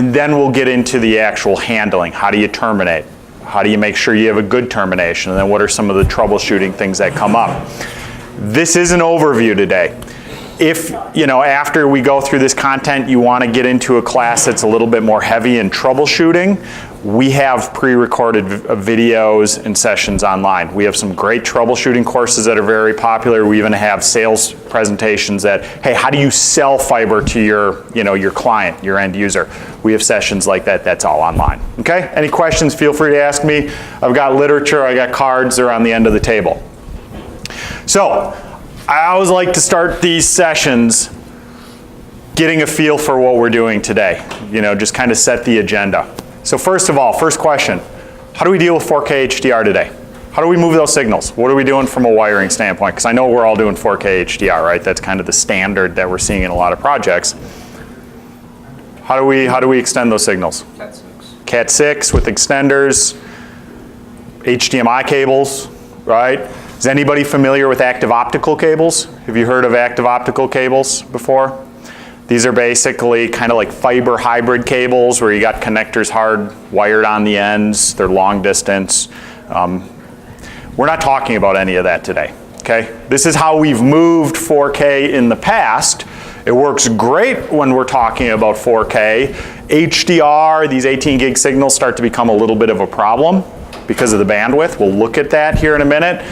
and then we'll get into the actual handling. How do you terminate? How do you make sure you have a good termination? And then what are some of the troubleshooting things that come up? This is an overview today. If, after we go through this content, you want to get into a class that's a little bit more heavy in troubleshooting, we have pre-recorded videos and sessions online. We have some great troubleshooting courses that are very popular. We even have sales presentations that, hey, how do you sell fiber to your client, your end user? We have sessions like that. That's all online. Okay? Any questions, feel free to ask me. I've got literature, I got cards, they're on the end of the table. So, I always like to start these sessions getting a feel for what we're doing today. Just kind of set the agenda. So first of all, first question, how do we deal with 4K HDR today? How do we move those signals? What are we doing from a wiring standpoint? Because I know we're all doing 4K HDR, right? That's kind of the standard that we're seeing in a lot of projects. How do we extend those signals? Cat 6. Cat 6 with extenders, HDMI cables, right? Is anybody familiar with active optical cables? Have you heard of active optical cables before? These are basically kind of like fiber hybrid cables where you got connectors hard wired on the ends. They're long distance. We're not talking about any of that today, okay? This is how we've moved 4K in the past. It works great when we're talking about 4K. HDR, these 18 gig signals start to become a little bit of a problem because of the bandwidth. We'll look at that here in a minute.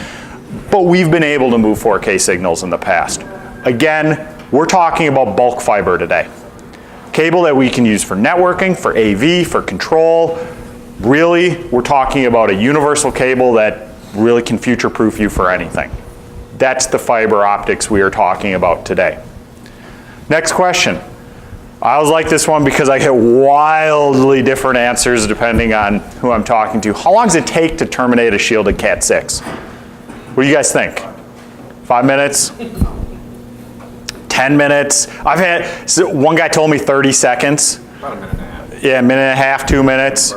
But we've been able to move 4K signals in the past. Again, we're talking about bulk fiber today. Cable that we can use for networking, for AV, for control. Really, we're talking about a universal cable that really can future-proof you for anything. That's the fiber optics we are talking about today. Next question. I always like this one because I get wildly different answers depending on who I'm talking to. How long does it take to terminate a shielded Cat 6? What do you guys think? 5 minutes? 10 minutes? I've had, one guy told me 30 seconds. About a minute and a half. Yeah, a minute and a half, 2 minutes.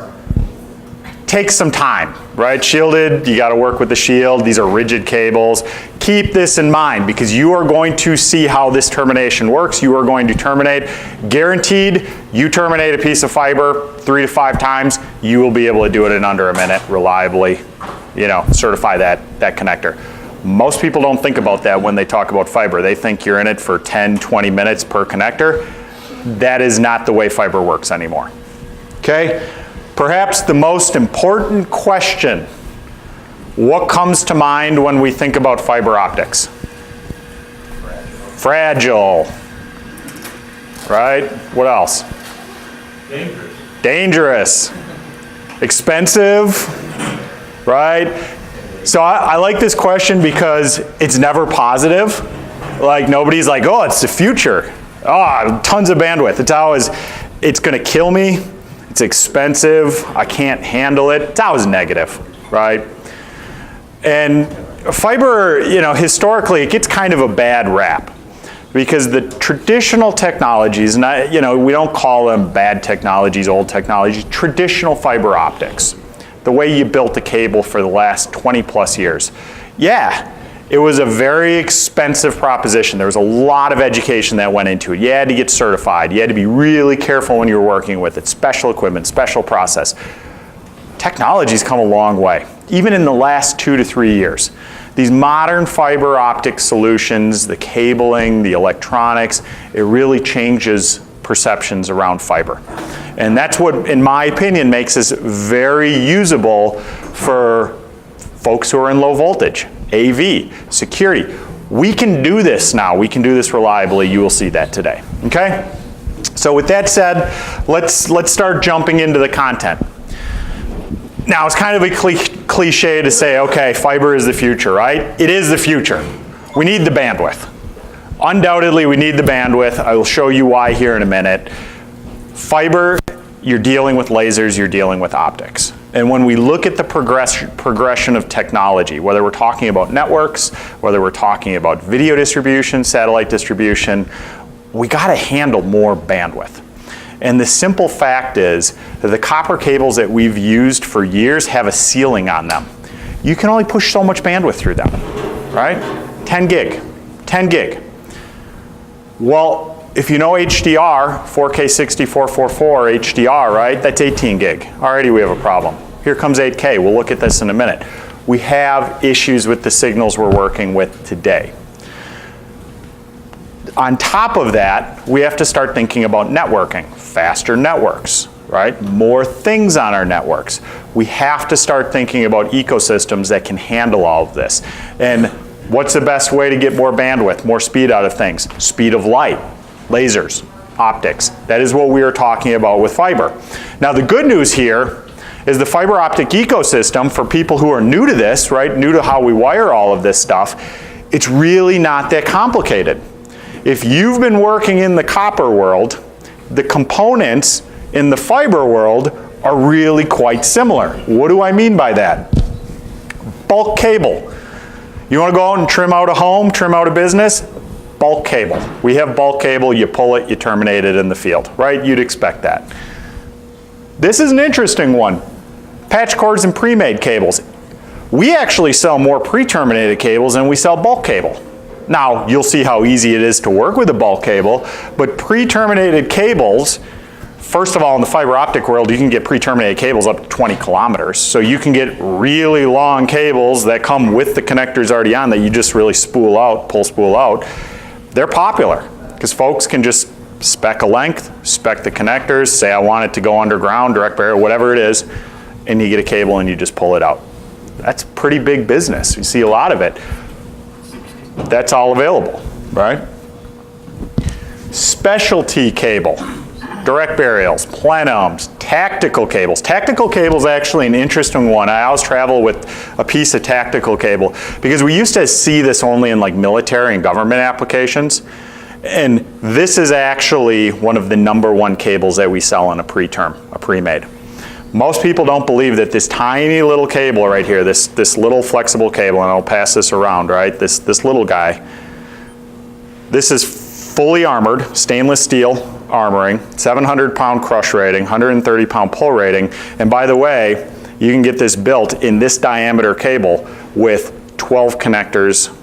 Takes some time, right? Shielded, you gotta work with the shield. These are rigid cables. Keep this in mind because you are going to see how this termination works. You are going to terminate. Guaranteed, you terminate a piece of fiber 3 to 5 times, you will be able to do it in under a minute reliably. Certify that connector. Most people don't think about that when they talk about fiber. They think you're in it for 10, 20 minutes per connector. That is not the way fiber works anymore. Okay? Perhaps the most important question, what comes to mind when we think about fiber optics? Fragile. Right? What else? Dangerous. Dangerous. Expensive. Right? So I like this question because it's never positive. Like nobody's like, oh, it's the future. Oh, tons of bandwidth. It's always, it's gonna kill me. It's expensive. I can't handle it. It's always negative, right? And fiber, historically, it gets kind of a bad rap because the traditional technologies, and we don't call them bad technologies, old technologies, traditional fiber optics. The way you built a cable for the last 20 plus years. Yeah, it was a very expensive proposition. There was a lot of education that went into it. You had to get certified. You had to be really careful when you were working with it. Special equipment, special process. Technology's come a long way, even in the last 2 to 3 years. These modern fiber optic solutions, the cabling, the electronics, it really changes perceptions around fiber. And that's what, in my opinion, makes this very usable for folks who are in low voltage, AV, security. We can do this now. We can do this reliably. You will see that today. Okay? So with that said, let's start jumping into the content. Now, it's kind of a cliche to say, okay, fiber is the future, right? It is the future. We need the bandwidth. Undoubtedly, we need the bandwidth. I will show you why here in a minute. Fiber, you're dealing with lasers, you're dealing with optics. And when we look at the progression of technology, whether we're talking about networks, whether we're talking about video distribution, satellite distribution, we gotta handle more bandwidth. And the simple fact is that the copper cables that we've used for years have a ceiling on them. You can only push so much bandwidth through them, right? 10 gig, 10 gig. Well, if you know HDR, 4K 6444 HDR, right? That's 18 gig. Already we have a problem. Here comes 8K. We'll look at this in a minute. We have issues with the signals we're working with today. On top of that, we have to start thinking about networking, faster networks, right? More things on our networks. We have to start thinking about ecosystems that can handle all of this. And what's the best way to get more bandwidth, more speed out of things? Speed of light, lasers, optics. That is what we are talking about with fiber. Now the good news here is the fiber optic ecosystem, for people who are new to this, right, new to how we wire all of this stuff, it's really not that complicated. If you've been working in the copper world, the components in the fiber world are really quite similar. What do I mean by that? Bulk cable. You want to go out and trim out a home, trim out a business? Bulk cable. We have bulk cable, you pull it, you terminate it in the field, right? You'd expect that. This is an interesting one. Patch cords and pre-made cables. We actually sell more pre-terminated cables than we sell bulk cable. Now, you'll see how easy it is to work with a bulk cable, but pre-terminated cables, first of all, in the fiber optic world, you can get pre-terminated cables up to 20 kilometers. So you can get really long cables that come with the connectors already on that you just really spool out, pull spool out. They're popular because folks can just spec a length, spec the connectors, say I want it to go underground, direct barrier, whatever it is, and you get a cable and you just pull it out. That's pretty big business. You see a lot of it. That's all available, right? Specialty cable, direct burials, plenums, tactical cables. Tactical cable is actually an interesting one. I always travel with a piece of tactical cable because we used to see this only in like military and government applications. And this is actually one of the #1 cables that we sell in a pre-term, a pre-made. Most people don't believe that this tiny little cable right here, this little flexible cable, and I'll pass this around, right? This little guy, this is fully armored, stainless steel armoring, 700-pound crush rating, 130-pound pull rating, and by the way, you can get this built in this diameter cable with 12 connectors,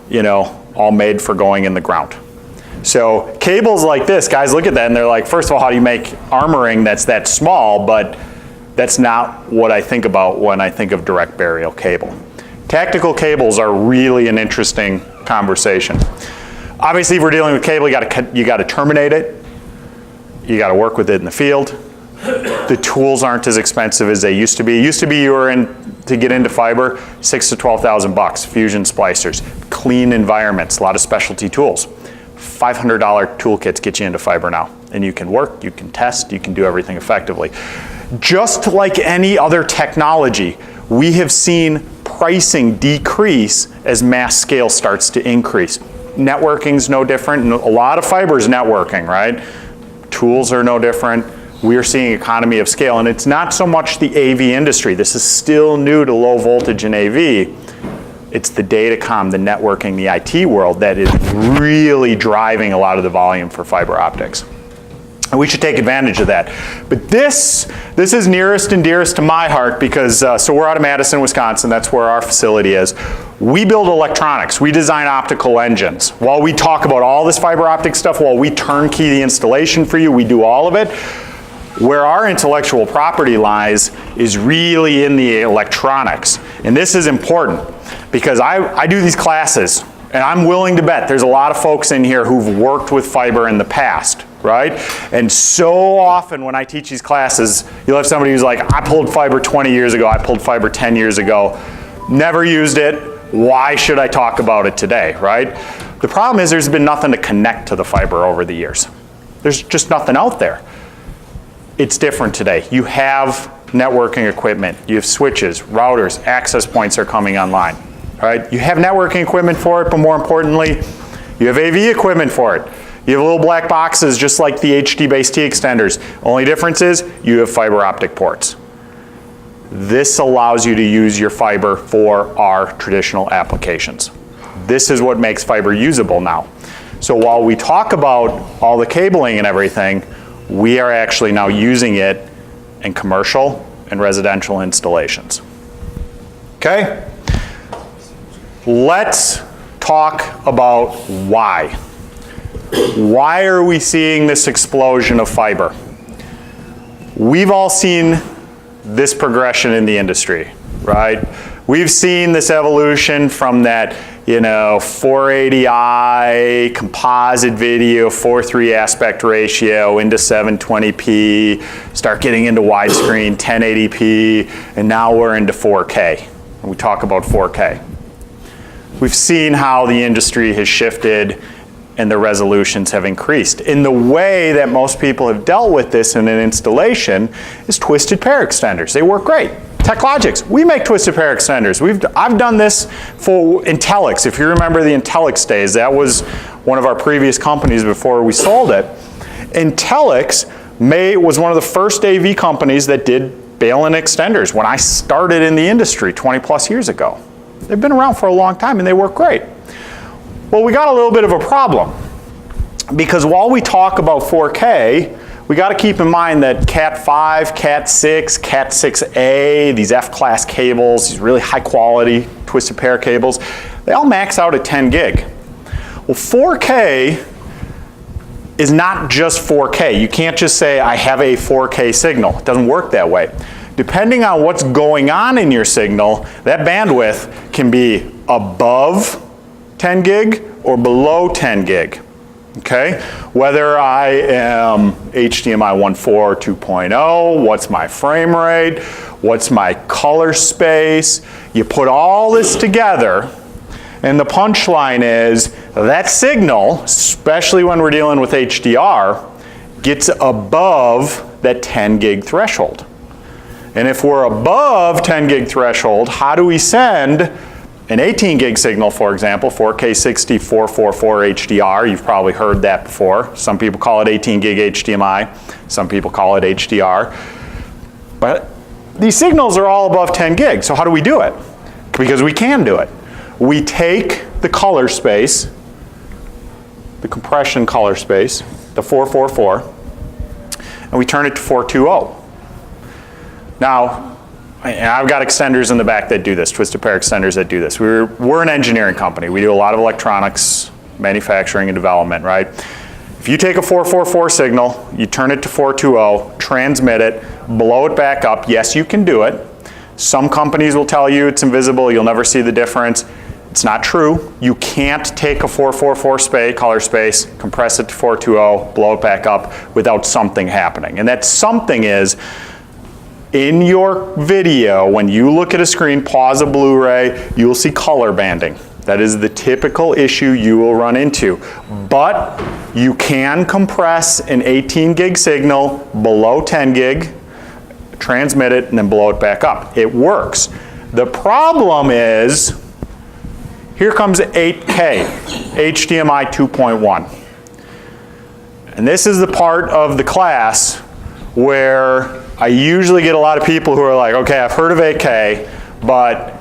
you know, all made for going in the ground. So cables like this, guys look at that and they're like, first of all, how do you make armoring that's that small? But that's not what I think about when I think of direct burial cable. Tactical cables are really an interesting conversation. Obviously, if we're dealing with cable, you got to terminate it. You got to work with it in the field. The tools aren't as expensive as they used to be. It used to be you were in to get into fiber, $6,000 to $12,000. Fusion splicers, clean environments, a lot of specialty tools. $500 toolkits get you into fiber now, and you can work, you can test, you can do everything effectively. Just like any other technology, we have seen pricing decrease as mass scale starts to increase. Networking's no different, and a lot of fiber is networking, right? Tools are no different. We are seeing economy of scale, and it's not so much the AV industry. This is still new to low voltage and AV. It's the datacom, the networking, the IT world that is really driving a lot of the volume for fiber optics. And we should take advantage of that. But this is nearest and dearest to my heart because, so we're out of Madison, Wisconsin. That's where our facility is. We build electronics. We design optical engines. While we talk about all this fiber optic stuff, while we turnkey the installation for you, we do all of it. Where our intellectual property lies is really in the electronics. And this is important because I do these classes, and I'm willing to bet there's a lot of folks in here who've worked with fiber in the past, right? And so often when I teach these classes, you'll have somebody who's like, I pulled fiber 20 years ago, I pulled fiber 10 years ago, never used it, why should I talk about it today, right? The problem is there's been nothing to connect to the fiber over the years. There's just nothing out there. It's different today. You have networking equipment, you have switches, routers, access points are coming online, right? You have networking equipment for it, but more importantly, you have AV equipment for it. You have little black boxes just like the HD-based T extenders. Only difference is you have fiber optic ports. This allows you to use your fiber for our traditional applications. This is what makes fiber usable now. So while we talk about all the cabling and everything, we are actually now using it in commercial and residential installations. Okay? Let's talk about why. Why are we seeing this explosion of fiber? We've all seen this progression in the industry, right? We've seen this evolution from that, 480i composite video, 4:3 aspect ratio into 720p, start getting into widescreen, 1080p, and now we're into 4K. And we talk about 4K. We've seen how the industry has shifted and the resolutions have increased. In the way that most people have dealt with this in an installation is twisted pair extenders. They work great. TechLogix, we make twisted pair extenders. I've done this for Intelix. If you remember the Intelix days, that was one of our previous companies before we sold it. Intelix was one of the first AV companies that did bail-in extenders when I started in the industry 20 plus years ago. They've been around for a long time and they work great. Well, we got a little bit of a problem because while we talk about 4K, we got to keep in mind that Cat 5, Cat 6, Cat 6A, these F-class cables, these really high quality twisted pair cables, they all max out at 10 gig. Well, 4K is not just 4K. You can't just say, I have a 4K signal. It doesn't work that way. Depending on what's going on in your signal, that bandwidth can be above 10 gig or below 10 gig. Okay, whether I am HDMI 1.4, 2.0, what's my frame rate, what's my color space, you put all this together, and the punchline is that signal, especially when we're dealing with HDR, gets above that 10 gig threshold. And if we're above 10 gig threshold, how do we send an 18 gig signal, for example, 4K 60 444 HDR, you've probably heard that before. Some people call it 18 gig HDMI, some people call it HDR. But these signals are all above 10 gig, so how do we do it? Because we can do it. We take the color space, the compression color space, the 444, and we turn it to 420. Now, I've got extenders in the back that do this, twisted pair extenders that do this. We're an engineering company. We do a lot of electronics, manufacturing and development, right? If you take a 444 signal, you turn it to 420, transmit it, blow it back up, yes, you can do it. Some companies will tell you it's invisible, you'll never see the difference. It's not true. You can't take a 444 color space, compress it to 420, blow it back up without something happening. And that something is, in your video, when you look at a screen, pause a Blu-ray, you will see color banding. That is the typical issue you will run into. But you can compress an 18 gig signal below 10 gig, transmit it, and then blow it back up. It works. The problem is, here comes 8K, HDMI 2.1. And this is the part of the class where I usually get a lot of people who are like, okay, I've heard of 8K, but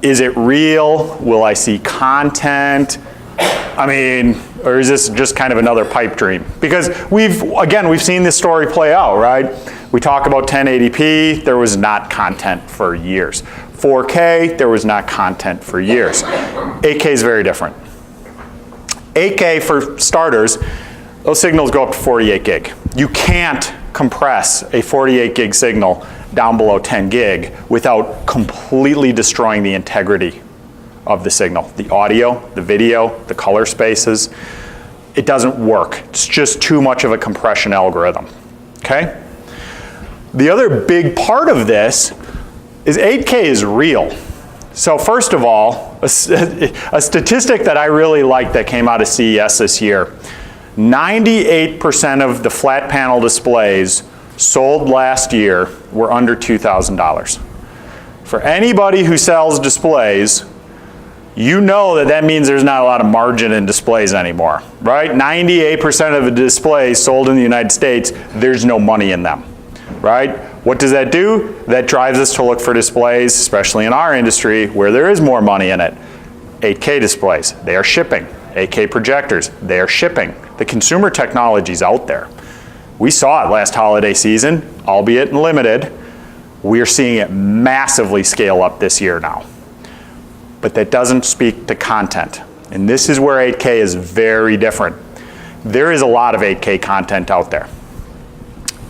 is it real? Will I see content? I mean, or is this just kind of another pipe dream? Because we've seen this story play out, right? We talk about 1080p, there was not content for years. 4K, there was not content for years. 8K is very different. 8K, for starters, those signals go up to 48 gig. You can't compress a 48 gig signal down below 10 gig without completely destroying the integrity of the signal. The audio, the video, the color spaces. It doesn't work. It's just too much of a compression algorithm. Okay? The other big part of this is 8K is real. So first of all, a statistic that I really like that came out of CES this year, 98% of the flat panel displays sold last year were under $2,000. For anybody who sells displays, you know that means there's not a lot of margin in displays anymore, right? 98% of the displays sold in the United States, there's no money in them, right? What does that do? That drives us to look for displays, especially in our industry, where there is more money in it. 8K displays, they are shipping. 8K projectors, they are shipping. The consumer technology's out there. We saw it last holiday season, albeit limited. We are seeing it massively scale up this year now. But that doesn't speak to content. And this is where 8K is very different. There is a lot of 8K content out there.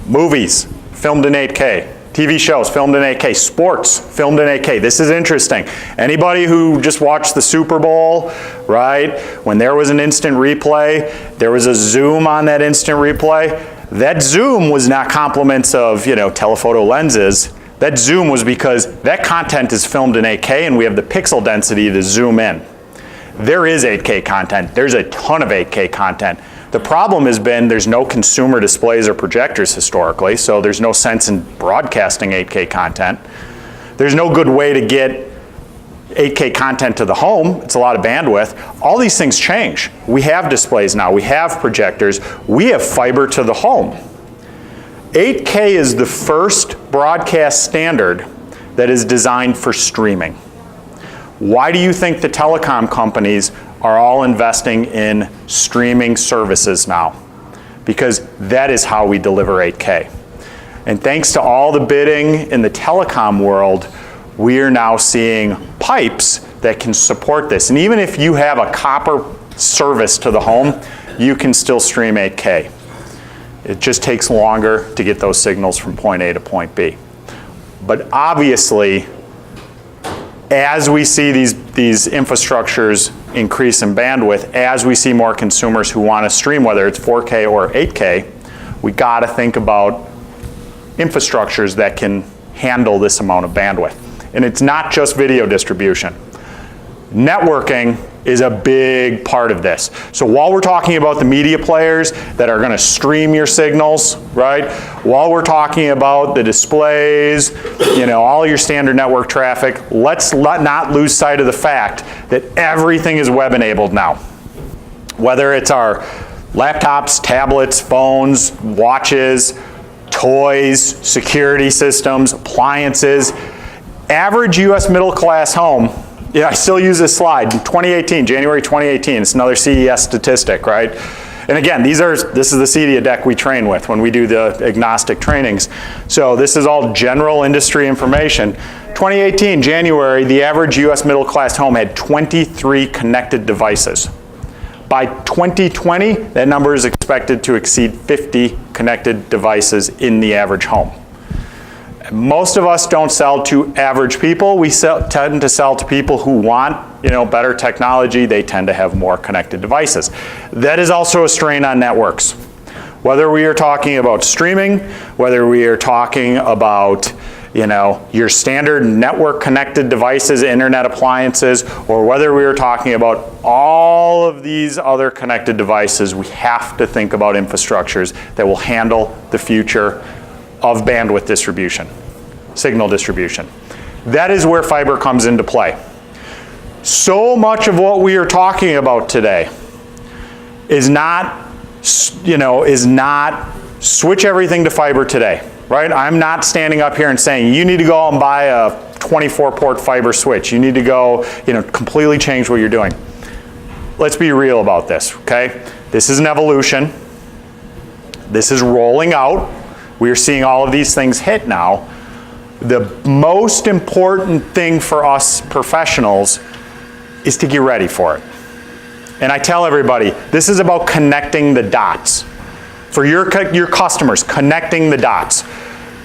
Movies, filmed in 8K. TV shows, filmed in 8K. Sports, filmed in 8K. This is interesting. Anybody who just watched the Super Bowl, right? When there was an instant replay, there was a zoom on that instant replay. That zoom was not compliments of, telephoto lenses. That zoom was because that content is filmed in 8K and we have the pixel density to zoom in. There is 8K content. There's a ton of 8K content. The problem has been there's no consumer displays or projectors historically, so there's no sense in broadcasting 8K content. There's no good way to get 8K content to the home. It's a lot of bandwidth. All these things change. We have displays now. We have projectors. We have fiber to the home. 8K is the first broadcast standard that is designed for streaming. Why do you think the telecom companies are all investing in streaming services now? Because that is how we deliver 8K. And thanks to all the bidding in the telecom world, we are now seeing pipes that can support this. And even if you have a copper service to the home, you can still stream 8K. It just takes longer to get those signals from point A to point B. But obviously, as we see these infrastructures increase in bandwidth, as we see more consumers who want to stream, whether it's 4K or 8K, we got to think about infrastructures that can handle this amount of bandwidth. And it's not just video distribution. Networking is a big part of this. So while we're talking about the media players that are going to stream your signals, right? While we're talking about the displays, all your standard network traffic, let's not lose sight of the fact that everything is web-enabled now. Whether it's our laptops, tablets, phones, watches, toys, security systems, appliances, average US middle class home. I still use this slide. In 2018, January 2018, it's another CES statistic, right? And again, this is the CEDIA deck we train with when we do the agnostic trainings. So this is all general industry information. 2018, January, the average US middle class home had 23 connected devices. By 2020, that number is expected to exceed 50 connected devices in the average home. Most of us don't sell to average people. We tend to sell to people who want, better technology. They tend to have more connected devices. That is also a strain on networks. Whether we are talking about streaming, whether we are talking about, your standard network connected devices, internet appliances, or whether we are talking about all of these other connected devices, we have to think about infrastructures that will handle the future of bandwidth distribution, signal distribution. That is where fiber comes into play. So much of what we are talking about today is not switch everything to fiber today, right? I'm not standing up here and saying you need to go out and buy a 24-port fiber switch. You need to go, completely change what you're doing. Let's be real about this, okay? This is an evolution. This is rolling out. We are seeing all of these things hit now. The most important thing for us professionals is to get ready for it. And I tell everybody, this is about connecting the dots. For your customers, connecting the dots.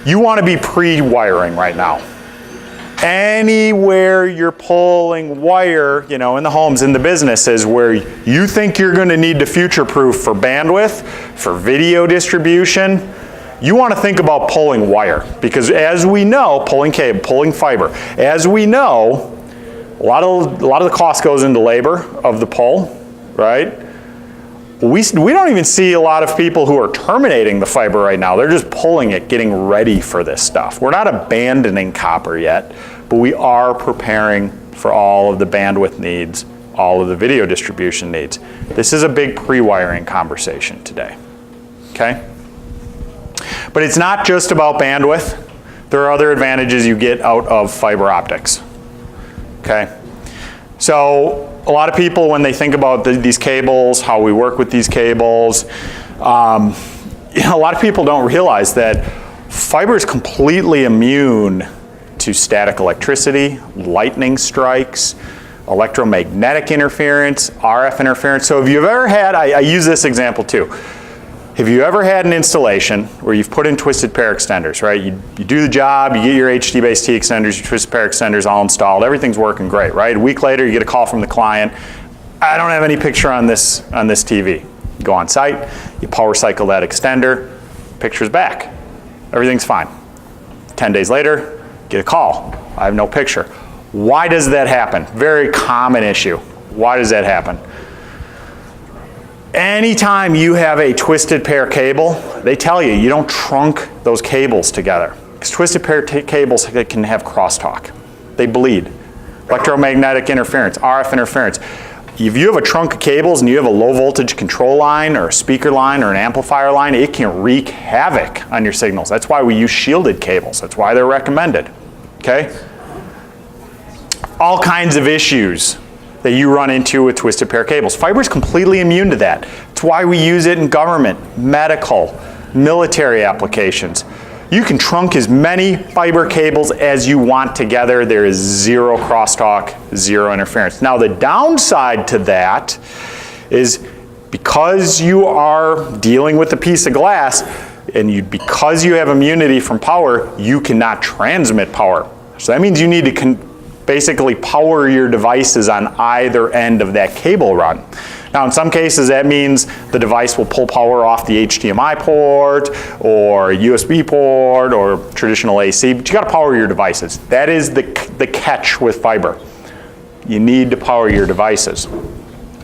You want to be pre-wiring right now. Anywhere you're pulling wire, in the homes, in the businesses where you think you're going to need to future-proof for bandwidth, for video distribution, you want to think about pulling wire, because as we know, pulling cable, pulling fiber, as we know, a lot of the cost goes into labor of the pull, right? We don't even see a lot of people who are terminating the fiber right now. They're just pulling it, getting ready for this stuff. We're not abandoning copper yet, but we are preparing for all of the bandwidth needs, all of the video distribution needs. This is a big pre-wiring conversation today, okay? But it's not just about bandwidth. There are other advantages you get out of fiber optics, okay? So a lot of people, when they think about these cables, how we work with these cables, a lot of people don't realize that fiber is completely immune to static electricity, lightning strikes, electromagnetic interference, RF interference. So if you've ever had, I use this example too. Have you ever had an installation where you've put in twisted pair extenders, right? You do the job, you get your HD-based T extenders, your twisted pair extenders all installed, everything's working great, right? A week later, you get a call from the client, I don't have any picture on this TV. You go on site, you power cycle that extender, picture's back. Everything's fine. 10 days later, get a call. I have no picture. Why does that happen? Very common issue. Why does that happen? Anytime you have a twisted pair cable, they tell you don't trunk those cables together. Because twisted pair cables can have crosstalk. They bleed. Electromagnetic interference, RF interference. If you have a trunk of cables and you have a low voltage control line or a speaker line or an amplifier line, it can wreak havoc on your signals. That's why we use shielded cables. That's why they're recommended, okay? All kinds of issues that you run into with twisted pair cables. Fiber is completely immune to that. It's why we use it in government, medical, military applications. You can trunk as many fiber cables as you want together. There is zero crosstalk, zero interference. Now the downside to that is because you are dealing with a piece of glass and because you have immunity from power, you cannot transmit power. So that means you need to basically power your devices on either end of that cable run. Now in some cases that means the device will pull power off the HDMI port or USB port or traditional AC, but you gotta power your devices. That is the catch with fiber. You need to power your devices,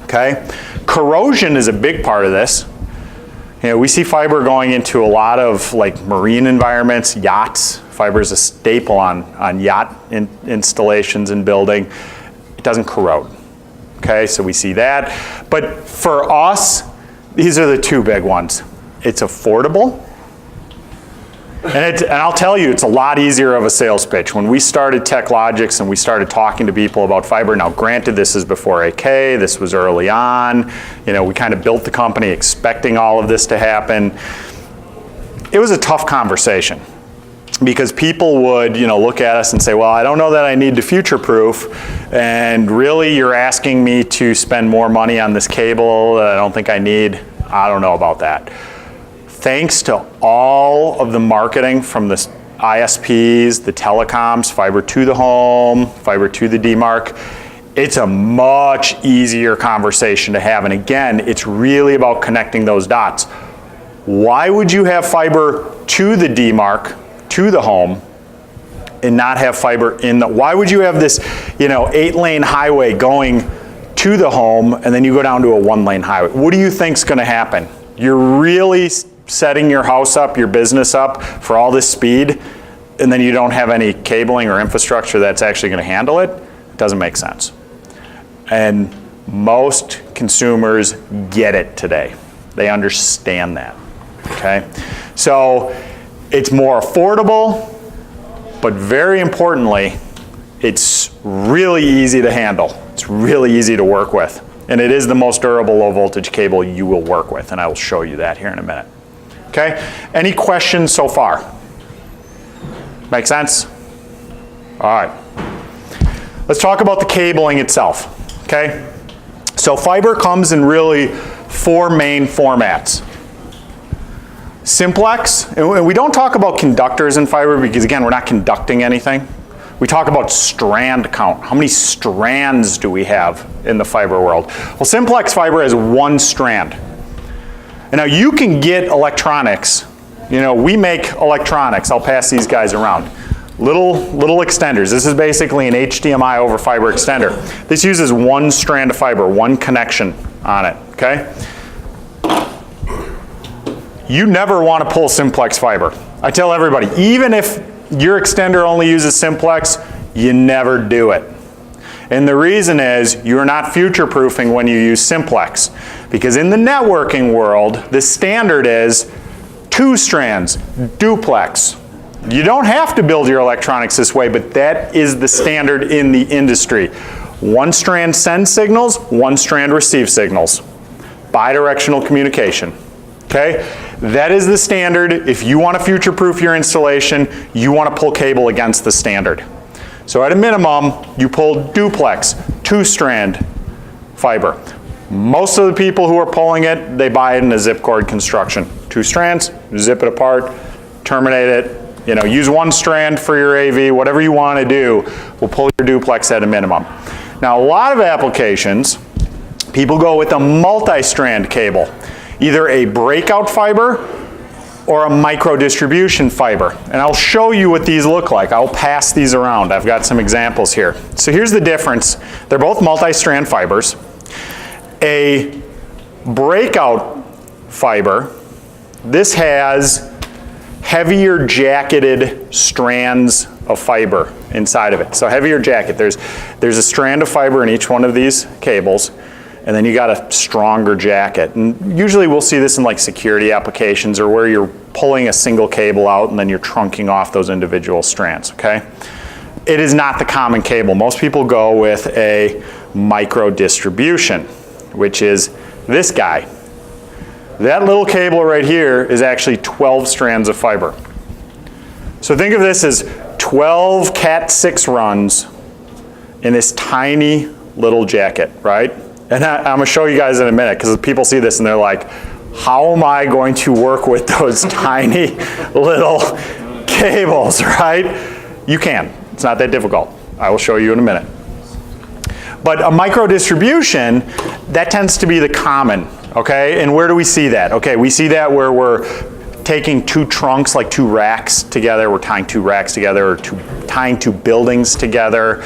okay? Corrosion is a big part of this. You know, we see fiber going into a lot of like marine environments, yachts. Fiber is a staple on yacht installations and building. It doesn't corrode, okay? So we see that. But for us, these are the two big ones. It's affordable, and I'll tell you, it's a lot easier of a sales pitch. When we started TechLogix and we started talking to people about fiber, now granted this is before AK, this was early on, you know, we kind of built the company expecting all of this to happen. It was a tough conversation because people would, you know, look at us and say, well, I don't know that I need to future-proof, and really you're asking me to spend more money on this cable that I don't think I need. I don't know about that. Thanks to all of the marketing from the ISPs, the telecoms, fiber to the home, fiber to the demarc, it's a much easier conversation to have. And again, it's really about connecting those dots. Why would you have fiber to the demarc, to the home, and not have fiber in the, why would you have this, you know, 8-lane highway going to the home and then you go down to a 1-lane highway? What do you think's gonna happen? You're really setting your house up, your business up for all this speed, and then you don't have any cabling or infrastructure that's actually going to handle it? It doesn't make sense. And most consumers get it today. They understand that, okay? So it's more affordable, but very importantly, it's really easy to handle. It's really easy to work with. And it is the most durable low voltage cable you will work with, and I will show you that here in a minute. Okay, any questions so far? Make sense? All right. Let's talk about the cabling itself, okay? So fiber comes in really 4 main formats. Simplex, and we don't talk about conductors in fiber because again, we're not conducting anything. We talk about strand count. How many strands do we have in the fiber world? Well, simplex fiber has 1 strand. And now you can get electronics. You know, we make electronics. I'll pass these guys around. Little extenders. This is basically an HDMI over fiber extender. This uses 1 strand of fiber, 1 connection on it, okay? You never want to pull simplex fiber. I tell everybody, even if your extender only uses simplex, you never do it. And the reason is you're not future-proofing when you use simplex. Because in the networking world, the standard is 2 strands, duplex. You don't have to build your electronics this way, but that is the standard in the industry. 1 strand sends signals, 1 strand receives signals. Bidirectional communication, okay? That is the standard. If you want to future-proof your installation, you want to pull cable against the standard. So at a minimum, you pull duplex, 2-strand fiber. Most of the people who are pulling it, they buy it in a zip cord construction. 2 strands, zip it apart, terminate it. You know, use 1 strand for your AV, whatever you want to do will pull your duplex at a minimum. Now, a lot of applications, people go with a multi-strand cable, either a breakout fiber or a micro distribution fiber. And I'll show you what these look like. I'll pass these around. I've got some examples here. So here's the difference. They're both multi-strand fibers. A breakout fiber, this has heavier jacketed strands of fiber inside of it. So heavier jacket, there's a strand of fiber in each one of these cables, and then you got a stronger jacket. And usually we'll see this in like security applications or where you're pulling a single cable out and then you're trunking off those individual strands, okay? It is not the common cable. Most people go with a micro distribution, which is this guy. That little cable right here is actually 12 strands of fiber. So think of this as 12 Cat 6 runs in this tiny little jacket, right? And I'm going to show you guys in a minute because people see this and they're like, how am I going to work with those tiny little cables, right? You can. It's not that difficult. I will show you in a minute. But a micro distribution, that tends to be the common, okay? And where do we see that? Okay, we see that where we're taking 2 trunks, like 2 racks together. We're tying 2 racks together or tying 2 buildings together.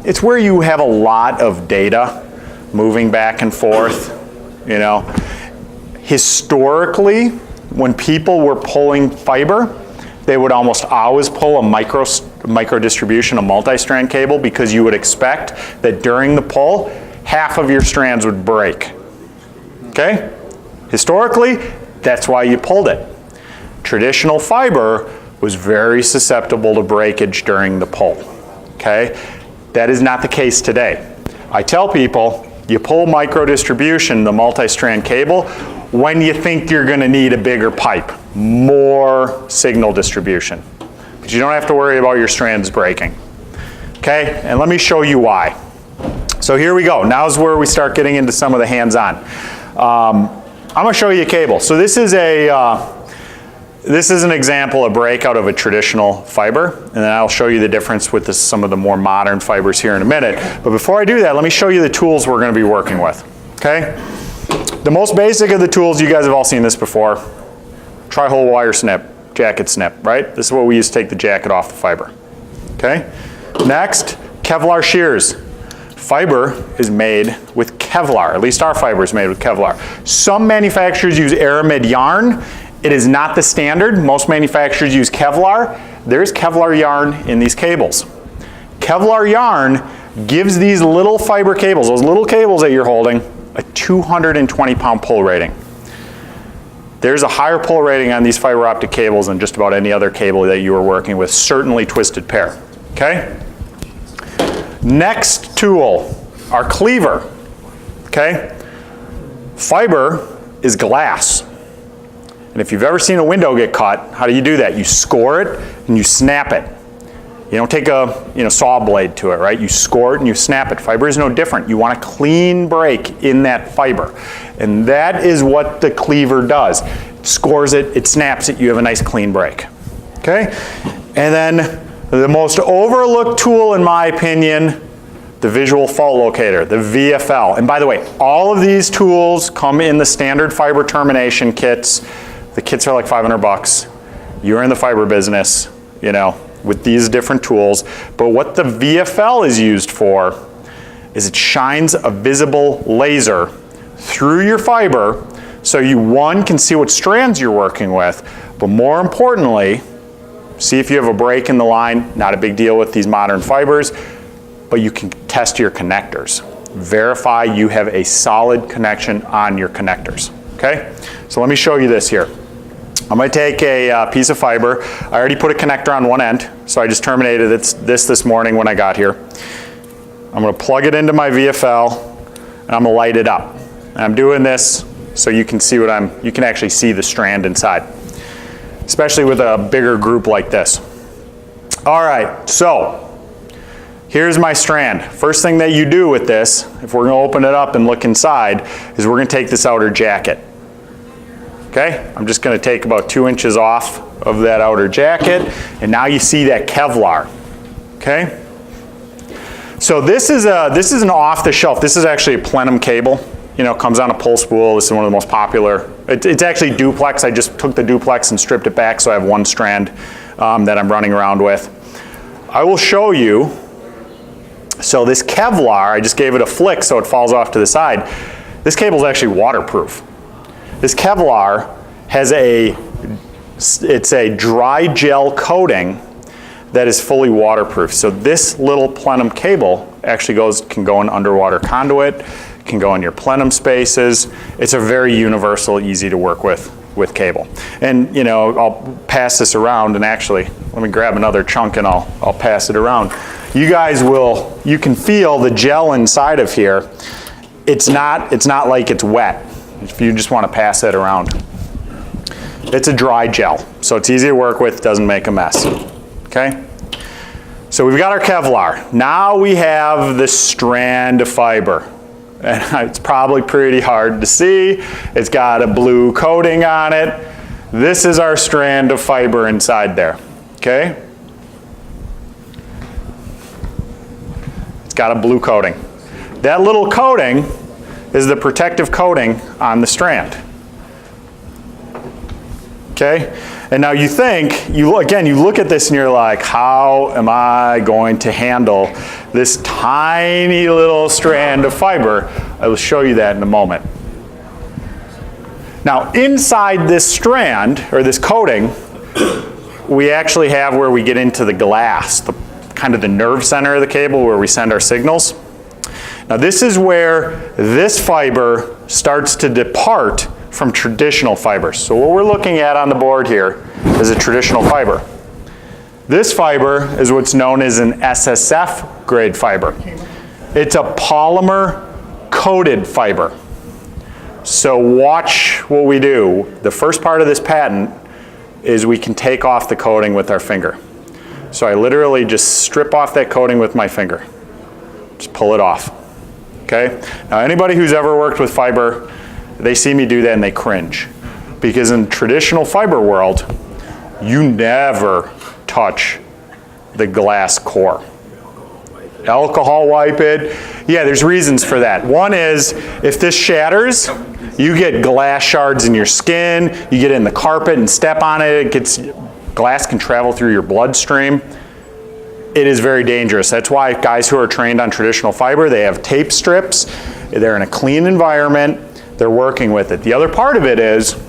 It's where you have a lot of data moving back and forth, you know. Historically, when people were pulling fiber, they would almost always pull a micro distribution, a multi-strand cable, because you would expect that during the pull, half of your strands would break. Okay? Historically, that's why you pulled it. Traditional fiber was very susceptible to breakage during the pull. Okay? That is not the case today. I tell people, you pull micro distribution, the multi-strand cable, when you think you're going to need a bigger pipe, more signal distribution. But you don't have to worry about your strands breaking. Okay, and let me show you why. So here we go. Now's where we start getting into some of the hands-on. I'm going to show you a cable. So this is an example, a breakout of a traditional fiber, and then I'll show you the difference with some of the more modern fibers here in a minute. But before I do that, let me show you the tools we're going to be working with. Okay? The most basic of the tools, you guys have all seen this before. Tri-hole wire snip, jacket snip, right? This is what we use to take the jacket off the fiber. Okay? Next, Kevlar shears. Fiber is made with Kevlar, at least our fiber is made with Kevlar. Some manufacturers use aramid yarn. It is not the standard. Most manufacturers use Kevlar. There's Kevlar yarn in these cables. Kevlar yarn gives these little fiber cables, those little cables that you're holding, a 220-pound pull rating. There's a higher pull rating on these fiber optic cables than just about any other cable that you are working with, certainly twisted pair. Okay? Next tool, our cleaver. Okay? Fiber is glass. And if you've ever seen a window get cut, how do you do that? You score it and you snap it. You don't take a saw blade to it, right? You score it and you snap it. Fiber is no different. You want a clean break in that fiber. And that is what the cleaver does. It scores it, it snaps it, you have a nice clean break. Okay? And then the most overlooked tool, in my opinion, the visual fault locator, the VFL. And by the way, all of these tools come in the standard fiber termination kits. The kits are like $500. You're in the fiber business, you know, with these different tools. But what the VFL is used for is it shines a visible laser through your fiber so you, one, can see what strands you're working with, but more importantly, see if you have a break in the line. Not a big deal with these modern fibers, but you can test your connectors. Verify you have a solid connection on your connectors. Okay? So let me show you this here. I'm going to take a piece of fiber. I already put a connector on one end, so I just terminated this morning when I got here. I'm going to plug it into my VFL, and I'm going to light it up. And I'm doing this so you can see you can actually see the strand inside, especially with a bigger group like this. All right, so Here's my strand. First thing that you do with this, if we're gonna open it up and look inside, is we're gonna take this outer jacket. Okay? I'm just gonna take about 2 inches off of that outer jacket, and now you see that Kevlar. Okay? So this is an off-the-shelf. This is actually a plenum cable. You know, it comes on a pull spool. This is one of the most popular. It's actually duplex. I just took the duplex and stripped it back, so I have one strand that I'm running around with. I will show you. So this Kevlar, I just gave it a flick so it falls off to the side. This cable is actually waterproof. This Kevlar has it's a dry gel coating that is fully waterproof. So this little plenum cable actually can go in underwater conduit, can go in your plenum spaces. It's a very universal, easy to work with cable. And you know, I'll pass this around, and actually, let me grab another chunk and I'll pass it around. You guys you can feel the gel inside of here. It's not like it's wet, if you just want to pass it around. It's a dry gel, so it's easy to work with, doesn't make a mess. Okay? So we've got our Kevlar. Now we have the strand of fiber. And it's probably pretty hard to see. It's got a blue coating on it. This is our strand of fiber inside there. Okay? It's got a blue coating. That little coating is the protective coating on the strand. Okay? And now you think, again, you look at this and you're like, how am I going to handle this tiny little strand of fiber? I will show you that in a moment. Now, inside this strand, or this coating, we actually have where we get into the glass, kind of the nerve center of the cable where we send our signals. Now, this is where this fiber starts to depart from traditional fibers. So what we're looking at on the board here is a traditional fiber. This fiber is what's known as an SSF grade fiber. It's a polymer coated fiber. So watch what we do. The first part of this patent is we can take off the coating with our finger. So I literally just strip off that coating with my finger. Just pull it off. Okay? Now anybody who's ever worked with fiber, they see me do that and they cringe. Because in traditional fiber world, you never touch the glass core. Alcohol wipe it. Yeah, there's reasons for that. One is, if this shatters, you get glass shards in your skin, you get in the carpet and step on it, glass can travel through your bloodstream. It is very dangerous. That's why guys who are trained on traditional fiber, they have tape strips, they're in a clean environment, they're working with it. The other part of it is,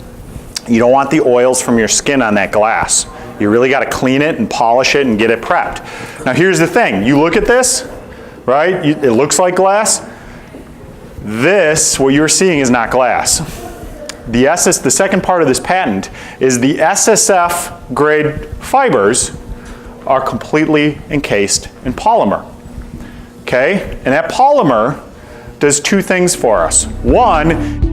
you don't want the oils from your skin on that glass. You really got to clean it and polish it and get it prepped. Now here's the thing, you look at this, right? It looks like glass. This, what you're seeing, is not glass. The second part of this patent is the SSF grade fibers are completely encased in polymer. Okay? And that polymer does two things for us. One,